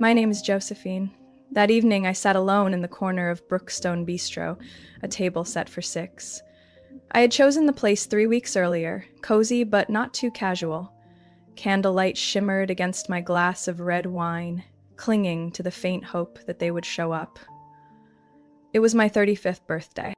My name is Josephine. That evening, I sat alone in the corner of Brookstone Bistro, a table set for 6. I had chosen the place 3 weeks earlier, cozy but not too casual. Candlelight shimmered against my glass of red wine, clinging to the faint hope that they would show up. It was my 35th birthday.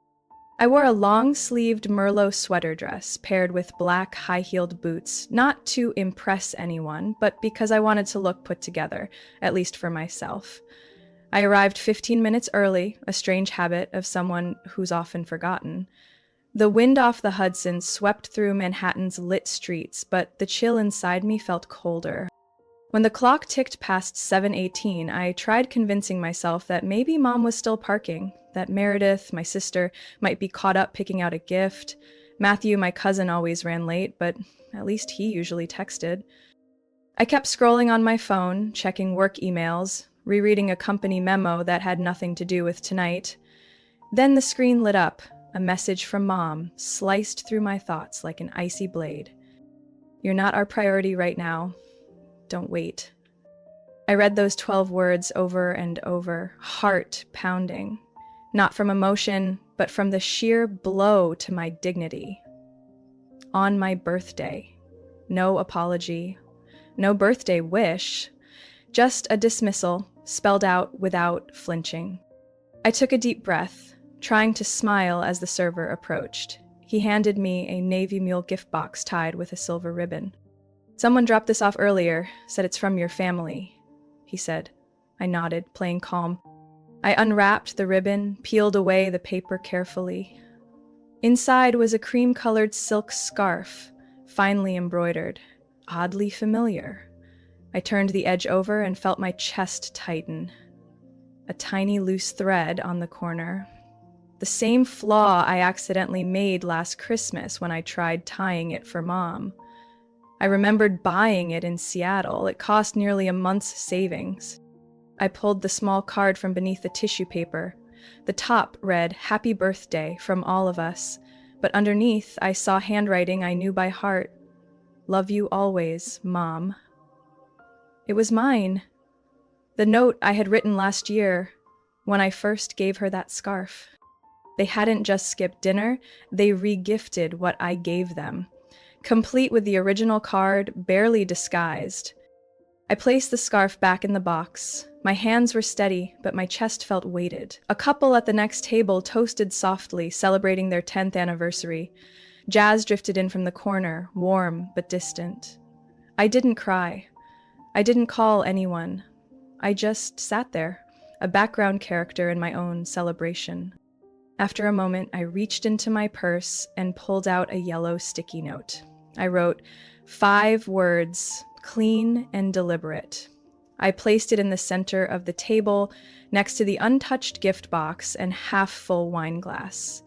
I wore a long-sleeved Merlot sweater dress paired with black high-heeled boots, not to impress anyone, but because I wanted to look put together, at least for myself. I arrived 15 minutes early, a strange habit of someone who's often forgotten. The wind off the Hudson swept through Manhattan's lit streets, but the chill inside me felt colder. When the clock ticked past 7:18, I tried convincing myself that maybe Mom was still parking, that Meredith, my sister, might be caught up picking out a gift. Matthew, my cousin, always ran late, but at least he usually texted. I kept scrolling on my phone, checking work emails, rereading a company memo that had nothing to do with tonight. Then the screen lit up. A message from Mom sliced through my thoughts like an icy blade. "You're not our priority right now. Don't wait." I read those 12 words over and over, heart pounding. Not from emotion, but from the sheer blow to my dignity. On my birthday. No apology. No birthday wish. Just a dismissal, spelled out without flinching. I took a deep breath, trying to smile as the server approached. He handed me a Navy Mule gift box tied with a silver ribbon. "Someone dropped this off earlier, said it's from your family," he said. I nodded, playing calm. I unwrapped the ribbon, peeled away the paper carefully. Inside was a cream-colored silk scarf, finely embroidered, oddly familiar. I turned the edge over and felt my chest tighten. A tiny loose thread on the corner. The same flaw I accidentally made last Christmas when I tried tying it for Mom. I remembered buying it in Seattle. It cost nearly a month's savings. I pulled the small card from beneath the tissue paper. The top read, "Happy Birthday from all of us," but underneath I saw handwriting I knew by heart. "Love you always, Mom." It was mine. The note I had written last year when I first gave her that scarf. They hadn't just skipped dinner, they re-gifted what I gave them, complete with the original card, barely disguised. I placed the scarf back in the box. My hands were steady, but my chest felt weighted. A couple at the next table toasted softly, celebrating their 10th anniversary. Jazz drifted in from the corner, warm but distant. I didn't cry. I didn't call anyone. I just sat there, a background character in my own celebration. After a moment, I reached into my purse and pulled out a yellow sticky note. I wrote 5 words, clean and deliberate. I placed it in the center of the table, next to the untouched gift box and half-full wine glass.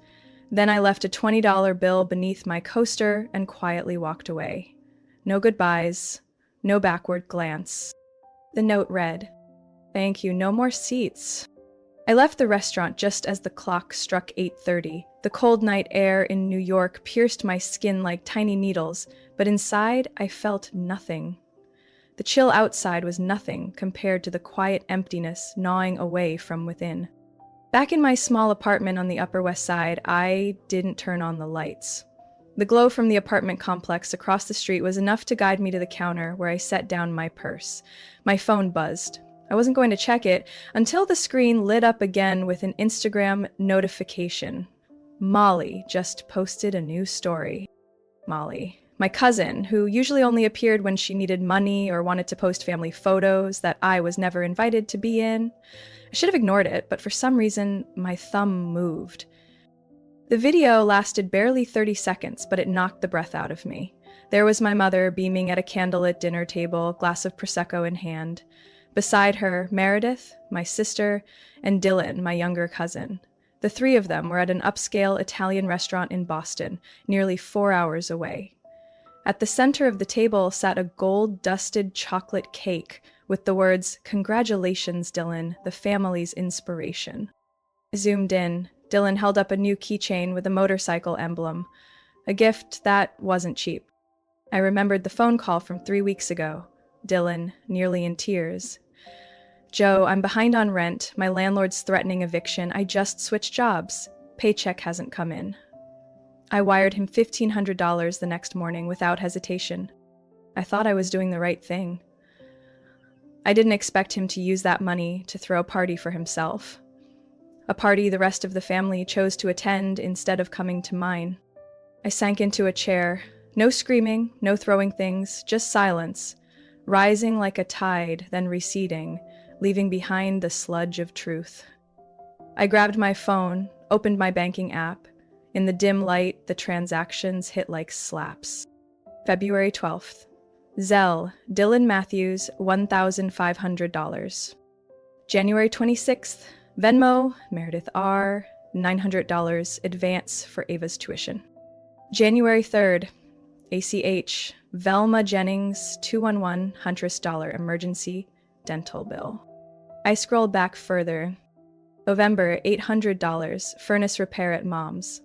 Then I left a $20 bill beneath my coaster and quietly walked away. No goodbyes, no backward glance. The note read, "Thank you, no more seats." I left the restaurant just as the clock struck 8:30. The cold night air in New York pierced my skin like tiny needles, but inside I felt nothing. The chill outside was nothing compared to the quiet emptiness gnawing away from within. Back in my small apartment on the Upper West Side, I didn't turn on the lights. The glow from the apartment complex across the street was enough to guide me to the counter where I set down my purse. My phone buzzed. I wasn't going to check it until the screen lit up again with an Instagram notification. Molly just posted a new story. Molly, my cousin, who usually only appeared when she needed money or wanted to post family photos that I was never invited to be in. I should have ignored it, but for some reason, my thumb moved. The video lasted barely 30 seconds, but it knocked the breath out of me. There was my mother beaming at a candlelit dinner table, glass of Prosecco in hand. Beside her, Meredith, my sister, and Dylan, my younger cousin. The 3 of them were at an upscale Italian restaurant in Boston, nearly 4 hours away. At the center of the table sat a gold-dusted chocolate cake with the words, "Congratulations, Dylan, the family's inspiration." I zoomed in. Dylan held up a new keychain with a motorcycle emblem, a gift that wasn't cheap. I remembered the phone call from 3 weeks ago. Dylan, nearly in tears. Joe, I'm behind on rent. My landlord's threatening eviction. I just switched jobs. Paycheck hasn't come in. I wired him $1,500 the next morning without hesitation. I thought I was doing the right thing. I didn't expect him to use that money to throw a party for himself. A party the rest of the family chose to attend instead of coming to mine. I sank into a chair. No screaming, no throwing things, just silence, rising like a tide, then receding, leaving behind the sludge of truth. I grabbed my phone, opened my banking app. In the dim light, the transactions hit like slaps. February 12th. Zelle, Dylan Matthews, $1,500. January 26th. Venmo, Meredith R., $900 advance for Ava's tuition. January 3rd. ACH, Velma Jennings, 211 Huntress dollar emergency dental bill. I scrolled back further. November, $800, furnace repair at Mom's.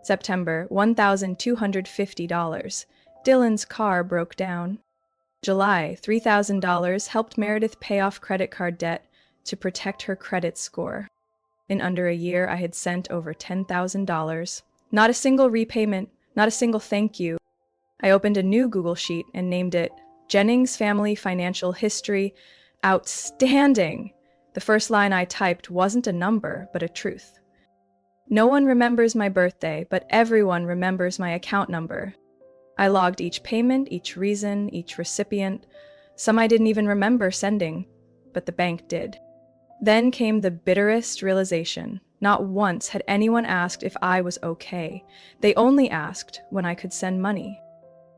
September, $1,250, Dylan's car broke down. July, $3,000, helped Meredith pay off credit card debt to protect her credit score. In under a year, I had sent over $10,000. Not a single repayment, not a single thank you. I opened a new Google sheet and named it Jennings Family Financial History. Outstanding! The first line I typed wasn't a number, but a truth. No one remembers my birthday, but everyone remembers my account number. I logged each payment, each reason, each recipient. Some I didn't even remember sending, but the bank did. Then came the bitterest realization. Not once had anyone asked if I was okay. They only asked when I could send money.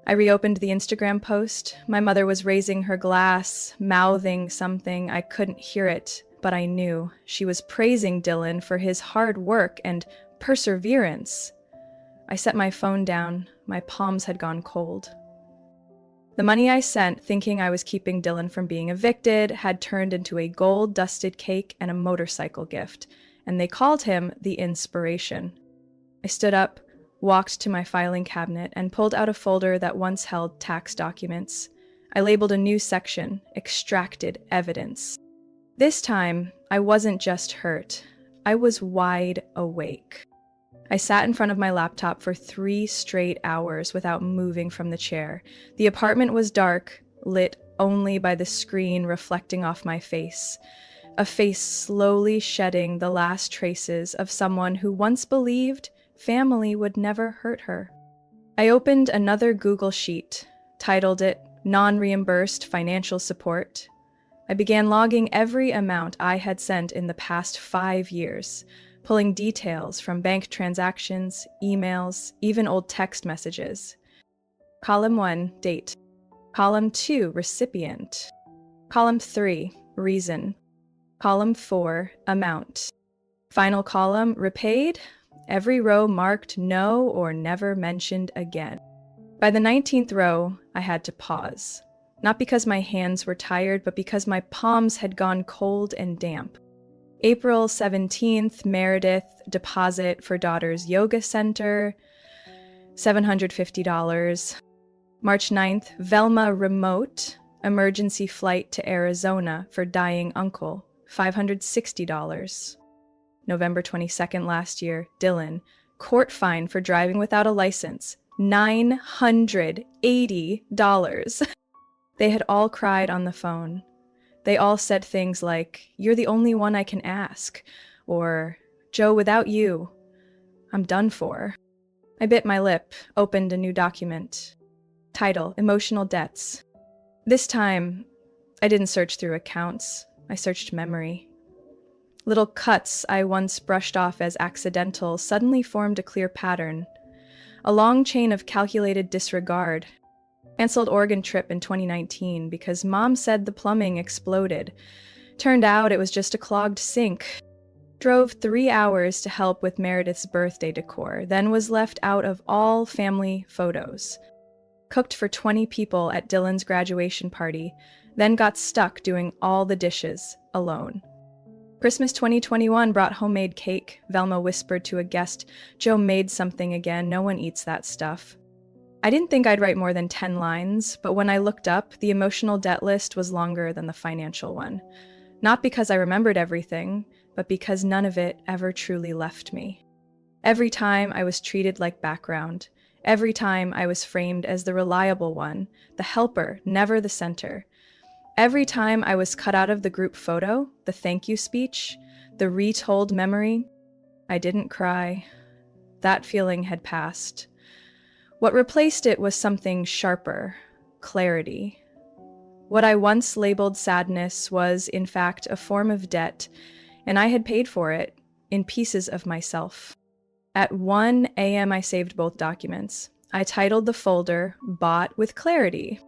I reopened the Instagram post. My mother was raising her glass, mouthing something. I couldn't hear it, but I knew. She was praising Dylan for his hard work and perseverance. I set my phone down. My palms had gone cold. The money I sent, thinking I was keeping Dylan from being evicted, had turned into a gold-dusted cake and a motorcycle gift, and they called him the Inspiration. I stood up, walked to my filing cabinet, and pulled out a folder that once held tax documents. I labeled a new section, Extracted Evidence. This time, I wasn't just hurt. I was wide awake. I sat in front of my laptop for 3 straight hours without moving from the chair. The apartment was dark, lit only by the screen reflecting off my face. A face slowly shedding the last traces of someone who once believed family would never hurt her. I opened another Google sheet, titled it Non-Reimbursed Financial Support. I began logging every amount I had sent in the past 5 years, pulling details from bank transactions, emails, even old text messages. Column 1, date. Column 2, recipient. Column 3, reason. Column 4, amount. Final column, repaid. Every row marked no or never mentioned again. By the 19th row, I had to pause. Not because my hands were tired, but because my palms had gone cold and damp. April 17th, Meredith, deposit for daughter's yoga center, $750. March 9th, Velma remote, emergency flight to Arizona for dying uncle, $560. November 22nd last year, Dylan, court fine for driving without a license, $980. They had all cried on the phone. They all said things like, "You're the only one I can ask," or, "Joe, without you, I'm done for." I bit my lip, opened a new document. Title, Emotional Debts. This time, I didn't search through accounts. I searched memory. Little cuts I once brushed off as accidental suddenly formed a clear pattern. A long chain of calculated disregard. Canceled Oregon trip in 2019 because Mom said the plumbing exploded. Turned out it was just a clogged sink. Drove 3 hours to help with Meredith's birthday decor, then was left out of all family photos. Cooked for 20 people at Dylan's graduation party, then got stuck doing all the dishes alone. Christmas 2021 brought homemade cake. Velma whispered to a guest, "Joe made something again. No one eats that stuff." I didn't think I'd write more than 10 lines, but when I looked up, the emotional debt list was longer than the financial one. Not because I remembered everything, but because none of it ever truly left me. Every time I was treated like background. Every time I was framed as the reliable one, the helper, never the center. Every time I was cut out of the group photo, the thank you speech, the retold memory, I didn't cry. That feeling had passed. What replaced it was something sharper, clarity. What I once labeled sadness was, in fact, a form of debt, and I had paid for it in pieces of myself. At 1 a.m., I saved both documents. I titled the folder, Bought with Clarity.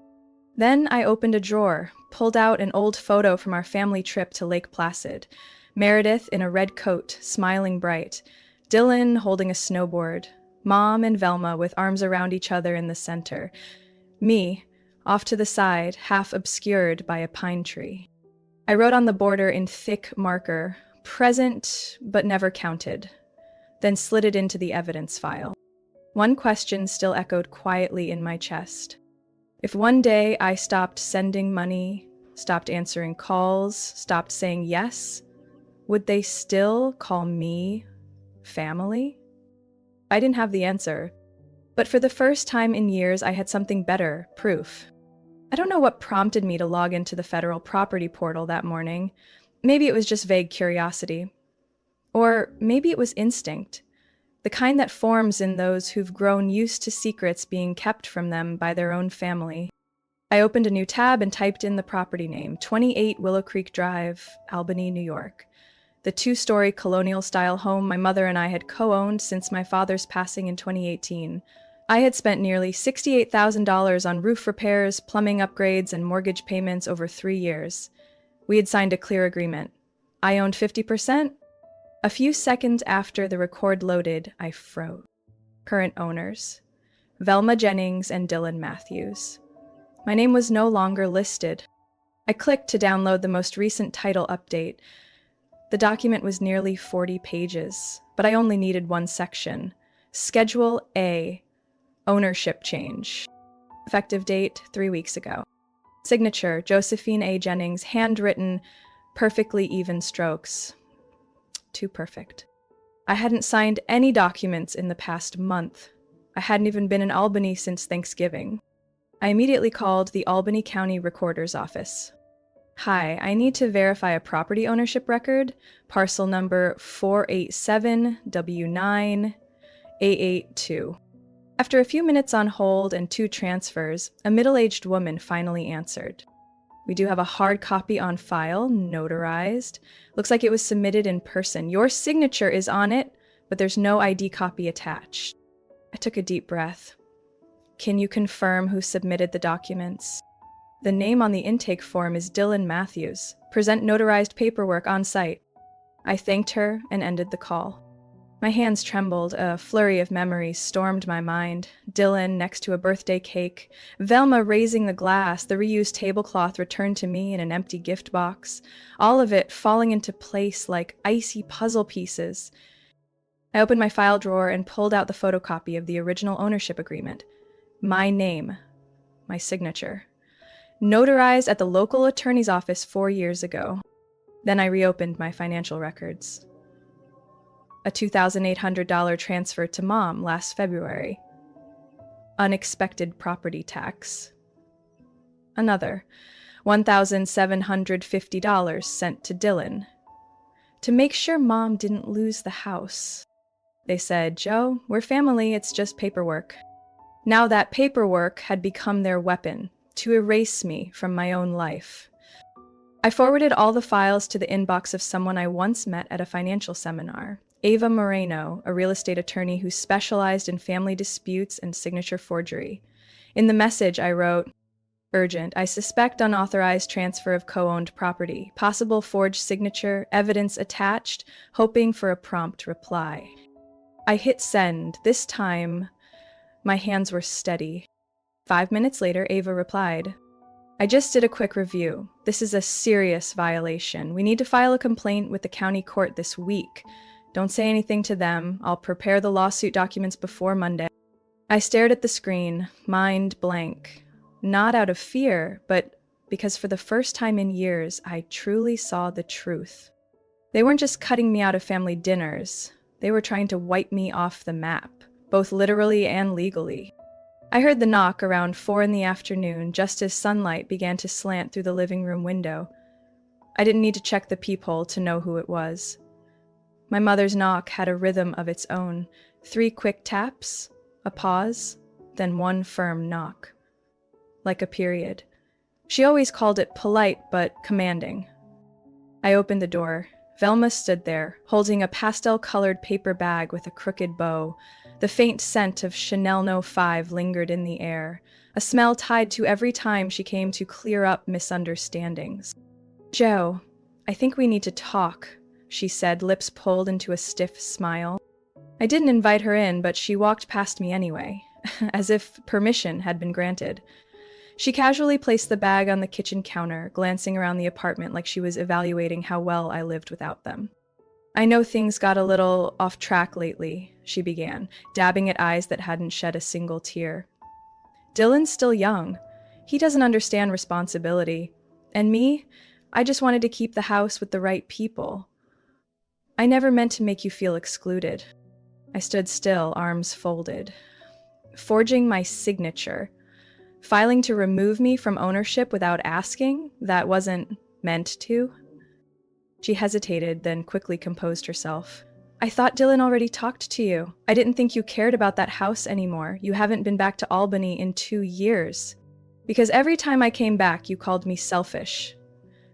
Then I opened a drawer, pulled out an old photo from our family trip to Lake Placid. Meredith in a red coat, smiling bright. Dylan holding a snowboard. Mom and Velma with arms around each other in the center. Me, off to the side, half obscured by a pine tree. I wrote on the border in thick marker, present but never counted, then slid it into the evidence file. One question still echoed quietly in my chest. If one day I stopped sending money, stopped answering calls, stopped saying yes, would they still call me family? I didn't have the answer, but for the first time in years I had something better, proof. I don't know what prompted me to log into the federal property portal that morning. Maybe it was just vague curiosity. Or maybe it was instinct, the kind that forms in those who've grown used to secrets being kept from them by their own family. I opened a new tab and typed in the property name, 28 Willow Creek Drive, Albany, New York. The two-story colonial-style home my mother and I had co-owned since my father's passing in 2018. I had spent nearly $68,000 on roof repairs, plumbing upgrades, and mortgage payments over 3 years. We had signed a clear agreement. I owned 50%. A few seconds after the record loaded, I froze. Current owners: Velma Jennings and Dylan Matthews. My name was no longer listed. I clicked to download the most recent title update. The document was nearly 40 pages, but I only needed one section. Schedule A, ownership change. Effective date, 3 weeks ago. Signature, Josephine A. Jennings, handwritten, perfectly even strokes. Too perfect. I hadn't signed any documents in the past month. I hadn't even been in Albany since Thanksgiving. I immediately called the Albany County Recorder's Office. Hi, I need to verify a property ownership record, parcel number 487W9A82. After a few minutes on hold and 2 transfers, a middle-aged woman finally answered. We do have a hard copy on file, notarized. Looks like it was submitted in person. Your signature is on it, but there's no ID copy attached. I took a deep breath. Can you confirm who submitted the documents? The name on the intake form is Dylan Matthews. Present notarized paperwork on site. I thanked her and ended the call. My hands trembled. A flurry of memories stormed my mind. Dylan next to a birthday cake. Velma raising the glass. The reused tablecloth returned to me in an empty gift box. All of it falling into place like icy puzzle pieces. I opened my file drawer and pulled out the photocopy of the original ownership agreement. My name. My signature. Notarized at the local attorney's office 4 years ago. Then I reopened my financial records. A $2,800 transfer to Mom last February. Unexpected property tax. Another $1,750 sent to Dylan. To make sure Mom didn't lose the house. They said, Joe, we're family, it's just paperwork. Now that paperwork had become their weapon to erase me from my own life. I forwarded all the files to the inbox of someone I once met at a financial seminar, Ava Moreno, a real estate attorney who specialized in family disputes and signature forgery. In the message I wrote, urgent, I suspect unauthorized transfer of co-owned property, possible forged signature, evidence attached, hoping for a prompt reply. I hit send. This time, my hands were steady. 5 minutes later, Ava replied, I just did a quick review. This is a serious violation. We need to file a complaint with the county court this week. Don't say anything to them. I'll prepare the lawsuit documents before Monday. I stared at the screen, mind blank. Not out of fear, but because for the first time in years, I truly saw the truth. They weren't just cutting me out of family dinners. They were trying to wipe me off the map, both literally and legally. I heard the knock around 4 in the afternoon, just as sunlight began to slant through the living room window. I didn't need to check the peephole to know who it was. My mother's knock had a rhythm of its own. 3 quick taps, a pause, then one firm knock. Like a period. She always called it polite but commanding. I opened the door. Velma stood there, holding a pastel-colored paper bag with a crooked bow. The faint scent of Chanel No. 5 lingered in the air, a smell tied to every time she came to clear up misunderstandings. "Joe, I think we need to talk," she said, lips pulled into a stiff smile. I didn't invite her in, but she walked past me anyway, as if permission had been granted. She casually placed the bag on the kitchen counter, glancing around the apartment like she was evaluating how well I lived without them. "I know things got a little off track lately," she began, dabbing at eyes that hadn't shed a single tear. "Dylan's still young. He doesn't understand responsibility. And me, I just wanted to keep the house with the right people. I never meant to make you feel excluded." I stood still, arms folded. Forging my signature. Filing to remove me from ownership without asking? That wasn't meant to? She hesitated, then quickly composed herself. "I thought Dylan already talked to you. I didn't think you cared about that house anymore. You haven't been back to Albany in 2 years. Because every time I came back, you called me selfish.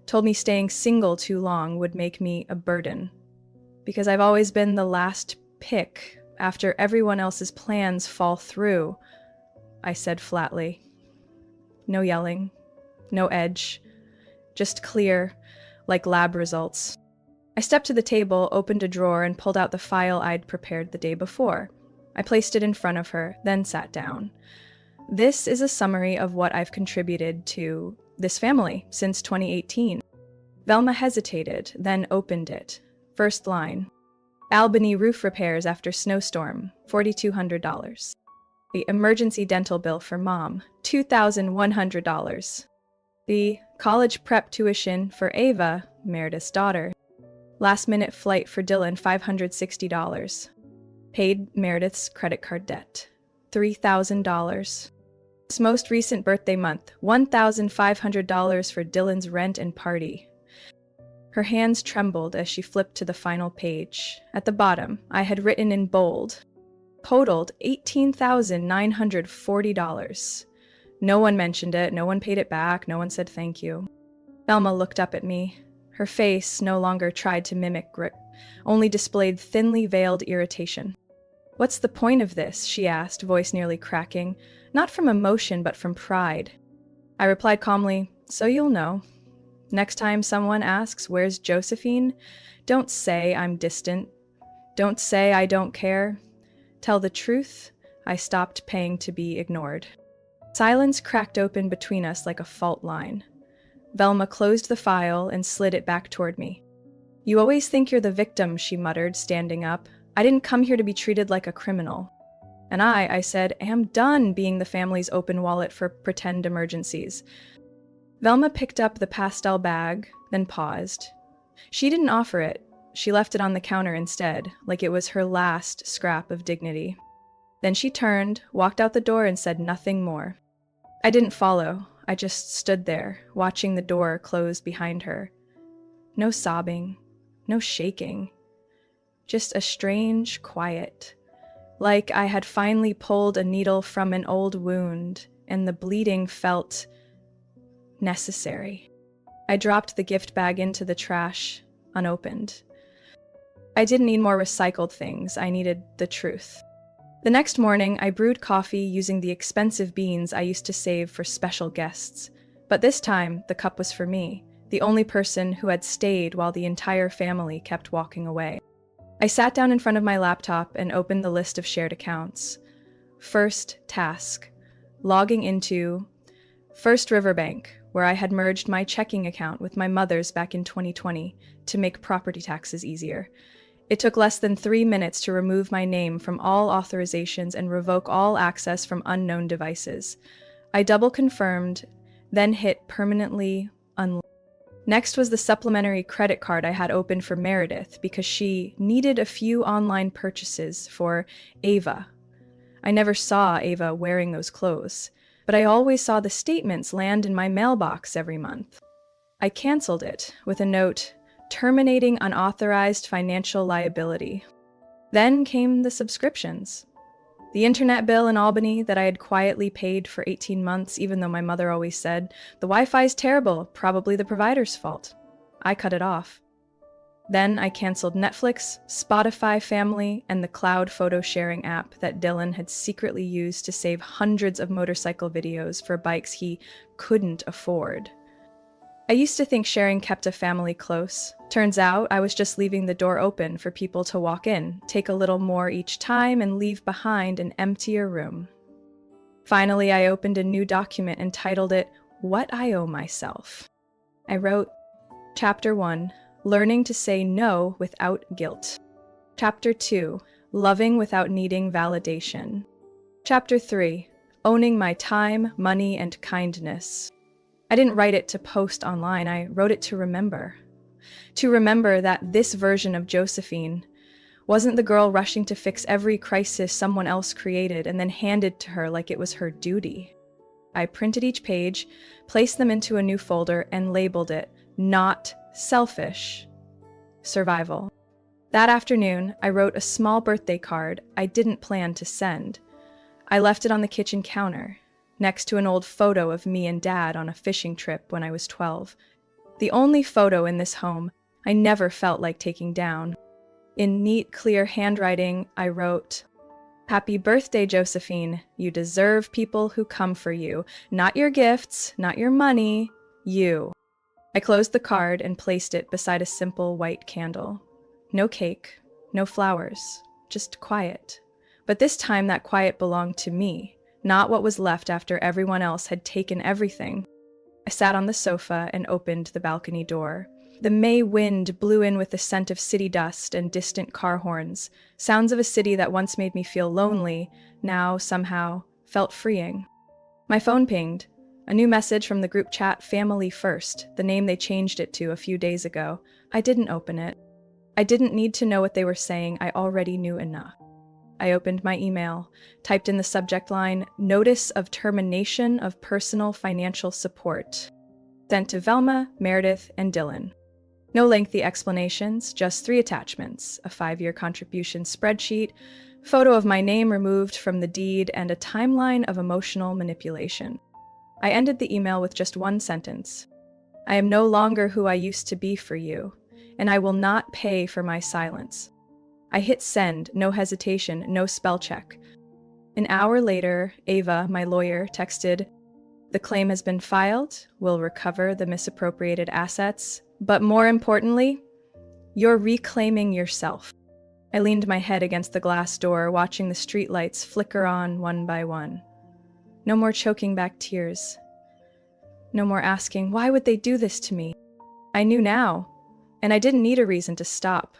Told me staying single too long would make me a burden. Because I've always been the last pick after everyone else's plans fall through," I said flatly. No yelling, no edge, just clear, like lab results. I stepped to the table, opened a drawer, and pulled out the file I'd prepared the day before. I placed it in front of her, then sat down. "This is a summary of what I've contributed to this family since 2018. Velma hesitated, then opened it. First line. "Albany roof repairs after snowstorm, $4,200. The emergency dental bill for mom, $2,100. The college prep tuition for Ava, Meredith's daughter. Last-minute flight for Dylan, $560. Paid Meredith's credit card debt, $3,000. This most recent birthday month, $1,500 for Dylan's rent and party." Her hands trembled as she flipped to the final page. At the bottom, I had written in bold, totaled $18,940. No one mentioned it, no one paid it back, no one said thank you. Velma looked up at me. Her face no longer tried to mimic grit, only displayed thinly veiled irritation. "What's the point of this?" she asked, voice nearly cracking, not from emotion but from pride. I replied calmly, "So you'll know. Next time someone asks, 'Where's Josephine?' don't say I'm distant. Don't say I don't care. Tell the truth, I stopped paying to be ignored." Silence cracked open between us like a fault line. Velma closed the file and slid it back toward me. "You always think you're the victim," she muttered, standing up. "I didn't come here to be treated like a criminal." And I said, am done being the family's open wallet for pretend emergencies. Velma picked up the pastel bag, then paused. She didn't offer it. She left it on the counter instead, like it was her last scrap of dignity. Then she turned, walked out the door, and said nothing more. I didn't follow. I just stood there, watching the door close behind her. No sobbing, no shaking. Just a strange quiet. Like I had finally pulled a needle from an old wound, and the bleeding felt necessary. I dropped the gift bag into the trash, unopened. I didn't need more recycled things. I needed the truth. The next morning, I brewed coffee using the expensive beans I used to save for special guests. But this time, the cup was for me, the only person who had stayed while the entire family kept walking away. I sat down in front of my laptop and opened the list of shared accounts. First task, logging into First Riverbank, where I had merged my checking account with my mother's back in 2020 to make property taxes easier. It took less than 3 minutes to remove my name from all authorizations and revoke all access from unknown devices. I double confirmed, then hit permanently unlocked. Next was the supplementary credit card I had opened for Meredith because she needed a few online purchases for Ava. I never saw Ava wearing those clothes, but I always saw the statements land in my mailbox every month. I canceled it with a note terminating unauthorized financial liability. Then came the subscriptions. The internet bill in Albany that I had quietly paid for 18 months, even though my mother always said, "The Wi-Fi's terrible, probably the provider's fault." I cut it off. Then I canceled Netflix, Spotify Family, and the cloud photo sharing app that Dylan had secretly used to save hundreds of motorcycle videos for bikes he couldn't afford. I used to think sharing kept a family close. Turns out I was just leaving the door open for people to walk in, take a little more each time, and leave behind an emptier room. Finally, I opened a new document and titled it, "What I Owe Myself." I wrote, Chapter 1, Learning to Say No Without Guilt. Chapter 2, Loving Without Needing Validation. Chapter 3, Owning My Time, Money, and Kindness. I didn't write it to post online, I wrote it to remember. To remember that this version of Josephine wasn't the girl rushing to fix every crisis someone else created and then handed to her like it was her duty. I printed each page, placed them into a new folder, and labeled it, Not Selfish, Survival. That afternoon, I wrote a small birthday card I didn't plan to send. I left it on the kitchen counter, next to an old photo of me and Dad on a fishing trip when I was 12. The only photo in this home I never felt like taking down. In neat, clear handwriting, I wrote, Happy birthday, Josephine. You deserve people who come for you. Not your gifts, not your money, you. I closed the card and placed it beside a simple white candle. No cake, no flowers, just quiet. But this time that quiet belonged to me. Not what was left after everyone else had taken everything. I sat on the sofa and opened the balcony door. The May wind blew in with the scent of city dust and distant car horns, sounds of a city that once made me feel lonely, now, somehow, felt freeing. My phone pinged. A new message from the group chat Family First, the name they changed it to a few days ago. I didn't open it. I didn't need to know what they were saying, I already knew enough. I opened my email, typed in the subject line, Notice of Termination of Personal Financial Support. Sent to Velma, Meredith, and Dylan. No lengthy explanations, just 3 attachments, a 5-year contribution spreadsheet, photo of my name removed from the deed, and a timeline of emotional manipulation. I ended the email with just one sentence. I am no longer who I used to be for you, and I will not pay for my silence. I hit send, no hesitation, no spell check. An hour later, Ava, my lawyer, texted, The claim has been filed, we'll recover the misappropriated assets, but more importantly, you're reclaiming yourself. I leaned my head against the glass door, watching the streetlights flicker on one by one. No more choking back tears. No more asking, why would they do this to me? I knew now, and I didn't need a reason to stop.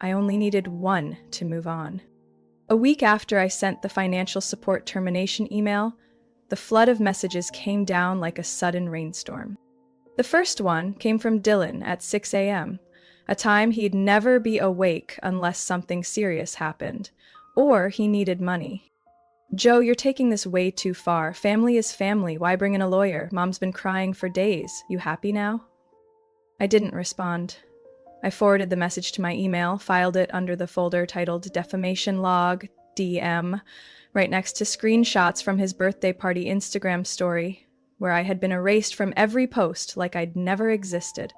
I only needed one to move on. A week after I sent the financial support termination email, the flood of messages came down like a sudden rainstorm. The first one came from Dylan at 6 a.m., a time he'd never be awake unless something serious happened, or he needed money. Joe, you're taking this way too far. Family is family. Why bring in a lawyer? Mom's been crying for days. You happy now? I didn't respond. I forwarded the message to my email, filed it under the folder titled Defamation Log, DM, right next to screenshots from his birthday party Instagram story, where I had been erased from every post like I'd never existed.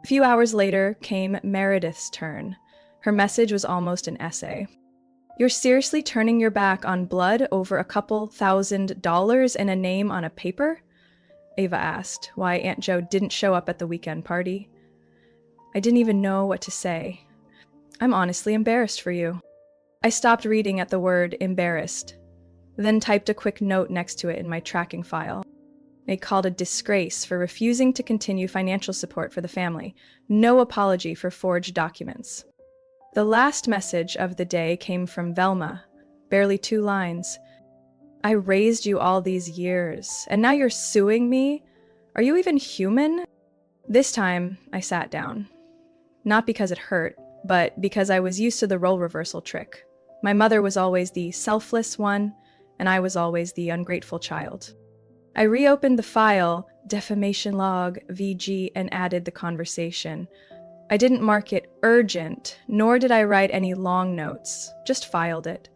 A few hours later came Meredith's turn. Her message was almost an essay. You're seriously turning your back on blood over a couple $1,000 and a name on a paper? Ava asked why Aunt Jo didn't show up at the weekend party. I didn't even know what to say. I'm honestly embarrassed for you. I stopped reading at the word embarrassed, then typed a quick note next to it in my tracking file. It called a disgrace for refusing to continue financial support for the family. No apology for forged documents. The last message of the day came from Velma, barely 2 lines. I raised you all these years, and now you're suing me? Are you even human? This time, I sat down. Not because it hurt, but because I was used to the role reversal trick. My mother was always the selfless one, and I was always the ungrateful child. I reopened the file, defamation log, VG, and added the conversation. I didn't mark it urgent, nor did I write any long notes, just filed it.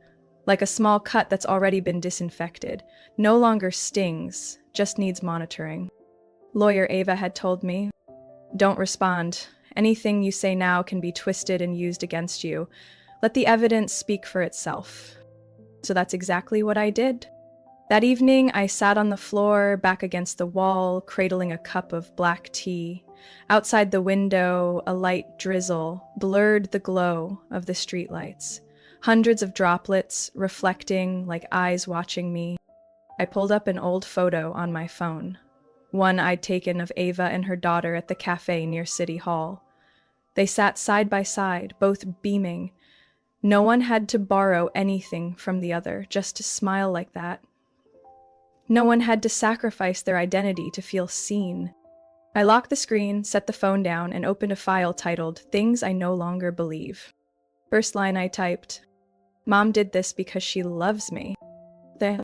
Like a small cut that's already been disinfected. No longer stings, just needs monitoring. Lawyer Ava had told me, "Don't respond. Anything you say now can be twisted and used against you. Let the evidence speak for itself." So that's exactly what I did. That evening, I sat on the floor, back against the wall, cradling a cup of black tea. Outside the window, a light drizzle blurred the glow of the streetlights. Hundreds of droplets reflecting like eyes watching me. I pulled up an old photo on my phone. One I'd taken of Ava and her daughter at the cafe near City Hall. They sat side by side, both beaming. No one had to borrow anything from the other just to smile like that. No one had to sacrifice their identity to feel seen. I locked the screen, set the phone down, and opened a file titled, "Things I No Longer Believe." First line I typed, "Mom did this because she loves me. The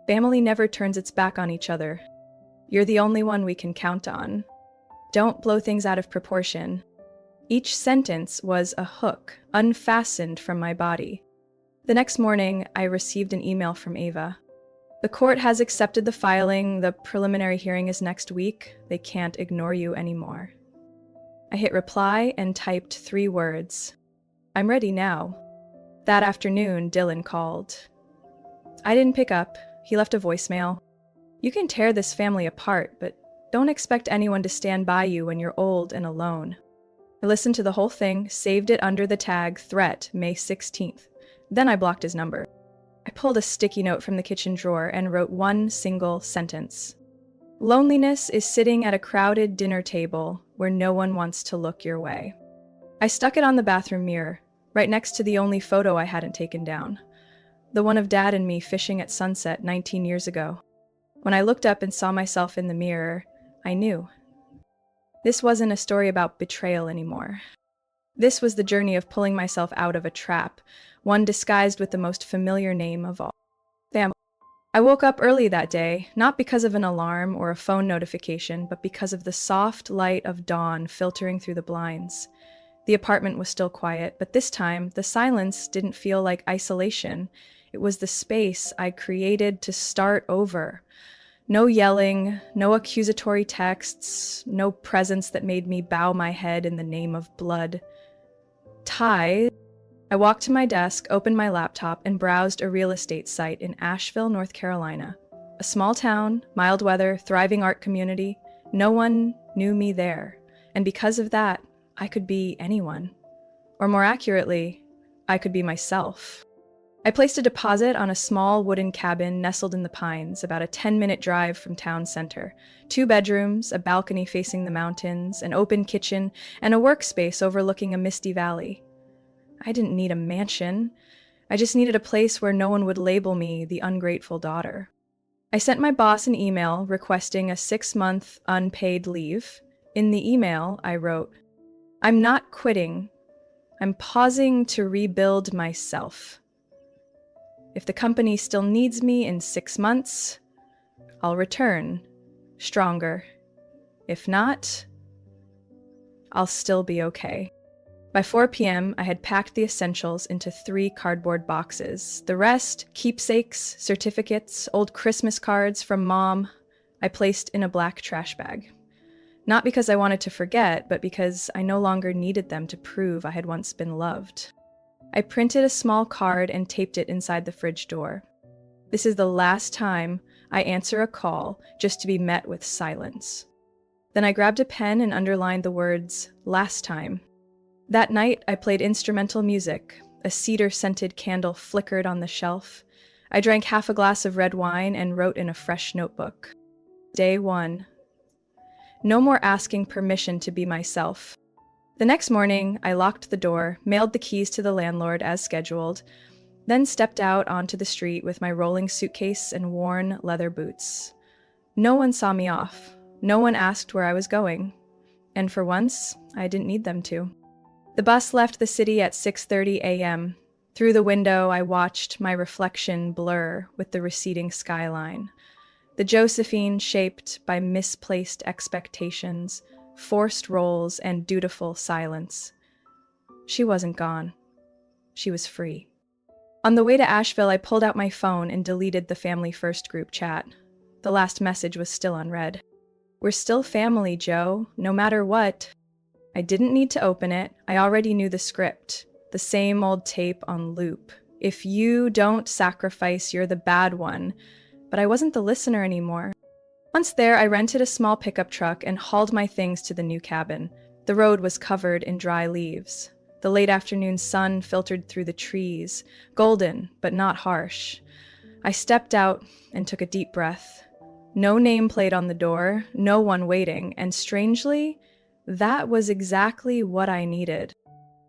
family never turns its back on each other. You're the only one we can count on. Don't blow things out of proportion." Each sentence was a hook, unfastened from my body. The next morning, I received an email from Ava. "The court has accepted the filing. The preliminary hearing is next week. They can't ignore you anymore." I hit reply and typed 3 words. "I'm ready now." That afternoon, Dylan called. I didn't pick up. He left a voicemail. "You can tear this family apart, but don't expect anyone to stand by you when you're old and alone." I listened to the whole thing, saved it under the tag threat May 16th. Then I blocked his number. I pulled a sticky note from the kitchen drawer and wrote one single sentence. "Loneliness is sitting at a crowded dinner table where no one wants to look your way." I stuck it on the bathroom mirror, right next to the only photo I hadn't taken down. The one of Dad and me fishing at sunset 19 years ago. When I looked up and saw myself in the mirror, I knew. This wasn't a story about betrayal anymore. This was the journey of pulling myself out of a trap, one disguised with the most familiar name of all. Family. I woke up early that day, not because of an alarm or a phone notification, but because of the soft light of dawn filtering through the blinds. The apartment was still quiet, but this time, the silence didn't feel like isolation. It was the space I created to start over. No yelling, no accusatory texts, no presence that made me bow my head in the name of blood. I walked to my desk, opened my laptop, and browsed a real estate site in Asheville, North Carolina. A small town, mild weather, thriving art community. No one knew me there. And because of that, I could be anyone. Or more accurately, I could be myself. I placed a deposit on a small wooden cabin nestled in the pines, about a 10-minute drive from town center. 2 bedrooms, a balcony facing the mountains, an open kitchen, and a workspace overlooking a misty valley. I didn't need a mansion. I just needed a place where no one would label me the ungrateful daughter. I sent my boss an email requesting a 6-month unpaid leave. In the email, I wrote, "I'm not quitting. I'm pausing to rebuild myself. If the company still needs me in 6 months, I'll return, stronger. If not, I'll still be okay." By 4 p.m., I had packed the essentials into 3 cardboard boxes. The rest, keepsakes, certificates, old Christmas cards from Mom, I placed in a black trash bag. Not because I wanted to forget, but because I no longer needed them to prove I had once been loved. I printed a small card and taped it inside the fridge door. This is the last time I answer a call just to be met with silence. Then I grabbed a pen and underlined the words, "last time." That night, I played instrumental music. A cedar-scented candle flickered on the shelf. I drank half a glass of red wine and wrote in a fresh notebook. Day 1. No more asking permission to be myself. The next morning, I locked the door, mailed the keys to the landlord as scheduled, then stepped out onto the street with my rolling suitcase and worn leather boots. No one saw me off. No one asked where I was going, and for once, I didn't need them to. The bus left the city at 6:30 a.m. Through the window, I watched my reflection blur with the receding skyline. The Josephine shaped by misplaced expectations, forced roles, and dutiful silence. She wasn't gone. She was free. On the way to Asheville, I pulled out my phone and deleted the Family First group chat. The last message was still unread. "We're still family, Joe, no matter what." I didn't need to open it. I already knew the script. The same old tape on loop. If you don't sacrifice, you're the bad one. But I wasn't the listener anymore. Once there, I rented a small pickup truck and hauled my things to the new cabin. The road was covered in dry leaves. The late afternoon sun filtered through the trees, golden but not harsh. I stepped out and took a deep breath. No nameplate on the door, no one waiting, and strangely, that was exactly what I needed.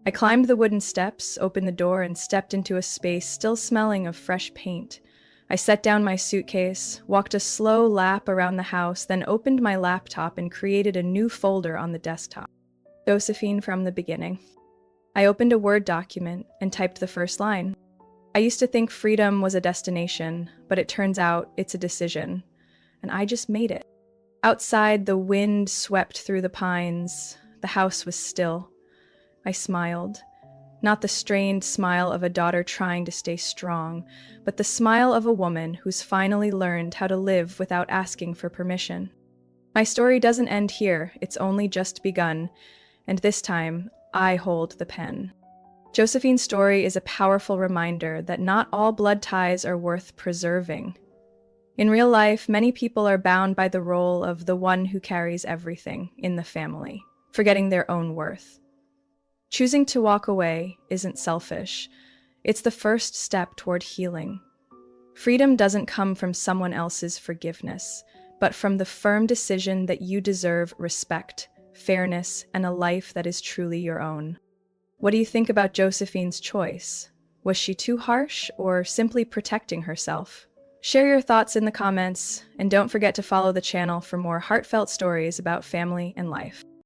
I climbed the wooden steps, opened the door, and stepped into a space still smelling of fresh paint. I set down my suitcase, walked a slow lap around the house, then opened my laptop and created a new folder on the desktop. Josephine from the beginning. I opened a Word document and typed the first line. I used to think freedom was a destination, but it turns out it's a decision. And I just made it. Outside, the wind swept through the pines. The house was still. I smiled. Not the strained smile of a daughter trying to stay strong, but the smile of a woman who's finally learned how to live without asking for permission. My story doesn't end here, it's only just begun, and this time, I hold the pen. Josephine's story is a powerful reminder that not all blood ties are worth preserving. In real life, many people are bound by the role of the one who carries everything in the family, forgetting their own worth. Choosing to walk away isn't selfish. It's the first step toward healing. Freedom doesn't come from someone else's forgiveness, but from the firm decision that you deserve respect, fairness, and a life that is truly your own. What do you think about Josephine's choice? Was she too harsh or simply protecting herself? Share your thoughts in the comments, and don't forget to follow the channel for more heartfelt stories about family and life.